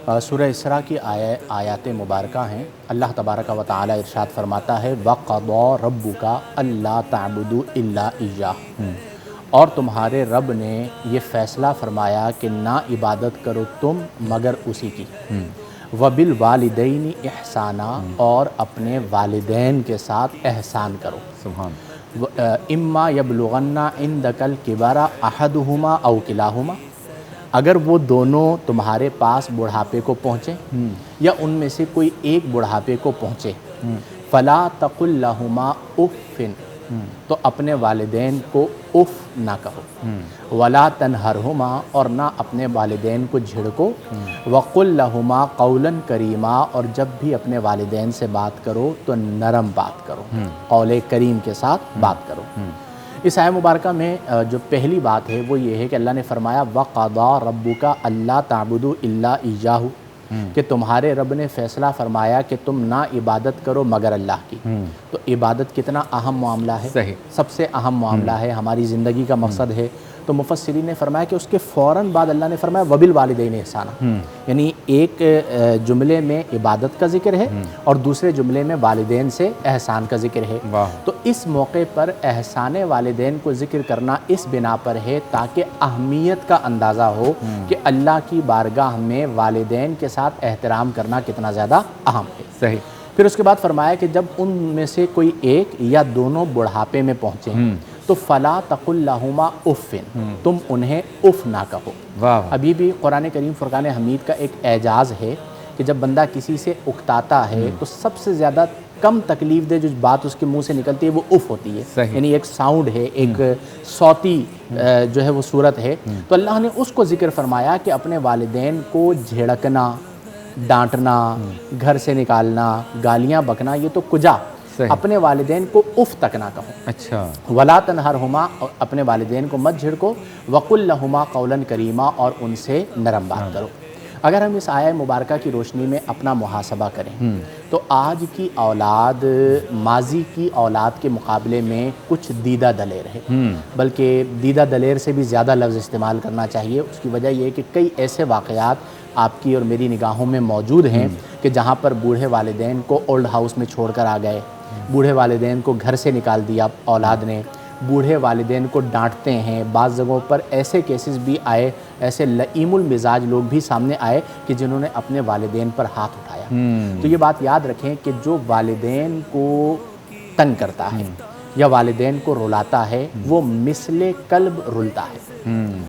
سورہ اسراء کی آیات مبارکہ ہیں۔ اللہ تبارک و تعالی ارشاد فرماتا ہے وَقَضَىٰ رَبُّكَ أَلَّا تَعْبُدُوا إِلَّا إِيَّاهُ، اور تمہارے رب نے یہ فیصلہ فرمایا کہ نہ عبادت کرو تم مگر اسی کی، وَبِالْوَالِدَيْنِ إِحْسَانًا، اور اپنے والدین کے ساتھ احسان کرو۔ سبحان اِمَّا يَبْلُغَنَّ عِندَكَ الْكِبَرَ أَحَدُهُمَا أَوْ كِلَاهُمَا، اگر وہ دونوں تمہارے پاس بڑھاپے کو پہنچیں یا ان میں سے کوئی ایک بڑھاپے کو پہنچے، فَلَا تَقُلْ لَهُمَا أُفٍّ، تو اپنے والدین کو اف نہ کہو، وَلَا تَنْهَرْهُمَا، اور نہ اپنے والدین کو جھڑکو، وَقُلْ لَهُمَا قَوْلًا كَرِيمًا، اور جب بھی اپنے والدین سے بات کرو تو نرم بات کرو، قول کریم کے ساتھ بات کرو۔ اس آیہ مبارکہ میں جو پہلی بات ہے وہ یہ ہے کہ اللہ نے فرمایا وَقَضَىٰ رَبُّكَ أَلَّا تَعْبُدُوا إِلَّا إِيَّاهُ، کہ تمہارے رب نے فیصلہ فرمایا کہ تم نہ عبادت کرو مگر اللہ کی۔ تو عبادت کتنا اہم معاملہ ہے، صحیح، سب سے اہم معاملہ ہے، ہماری زندگی کا مقصد ہے۔ تو مفسرین نے فرمایا کہ اس کے فوراً بعد اللہ نے فرمایا وَبِالْوَالِدَيْنِ إِحْسَانًا، یعنی ایک جملے میں عبادت کا ذکر ہے اور دوسرے جملے میں والدین سے احسان کا ذکر ہے۔ تو اس موقع پر احسان والدین کو ذکر کرنا اس بنا پر ہے تاکہ اہمیت کا اندازہ ہو کہ اللہ کی بارگاہ میں والدین کے ساتھ احترام کرنا کتنا زیادہ اہم ہے۔ صحیح۔ پھر اس کے بعد فرمایا کہ جب ان میں سے کوئی ایک یا دونوں بڑھاپے میں پہنچیں تو فَلَا تَقُلْ لَهُمَا أُفٍّ، تم انہیں اف نہ کہو۔ ابھی بھی قرآن کریم فرقان حمید کا ایک اعجاز ہے کہ جب بندہ کسی سے اکتاتا ہے تو سب سے زیادہ کم تکلیف دہ جو بات اس کے منہ سے نکلتی ہے وہ اف ہوتی ہے، یعنی ایک ساؤنڈ ہے، ایک صوتی جو ہے وہ صورت ہے۔ تو اللہ نے اس کو ذکر فرمایا کہ اپنے والدین کو جھڑکنا، ڈانٹنا، گھر سے نکالنا، گالیاں بکنا، یہ تو کجا، اپنے والدین کو اف تک نہ کہو۔ اچھا، وَلَا تَنْهَرْهُمَا، اپنے والدین کو مت جھڑکو، وَقُلْ لَهُمَا قَوْلًا كَرِيمًا، اور ان سے نرم بات کرو۔ اگر ہم اس آیہ مبارکہ کی روشنی میں اپنا محاسبہ کریں تو آج کی اولاد ماضی کی اولاد کے مقابلے میں کچھ دیدہ دلیر ہے، بلکہ دیدہ دلیر سے بھی زیادہ لفظ استعمال کرنا چاہیے۔ اس کی وجہ یہ ہے کہ کئی ایسے واقعات آپ کی اور میری نگاہوں میں موجود ہیں کہ جہاں پر بوڑھے والدین کو اولڈ ہاؤس میں چھوڑ کر آ گئے، بوڑھے والدین کو گھر سے نکال دیا اولاد نے، بوڑھے والدین کو ڈانٹتے ہیں۔ بعض جگہوں پر ایسے کیسز بھی آئے، ایسے لئیم المزاج لوگ بھی سامنے آئے کہ جنہوں نے اپنے والدین پر ہاتھ اٹھایا۔ تو یہ بات یاد رکھیں کہ جو والدین کو تنگ کرتا ہے یا والدین کو رلاتا ہے وہ مثل کلب رلتا ہے۔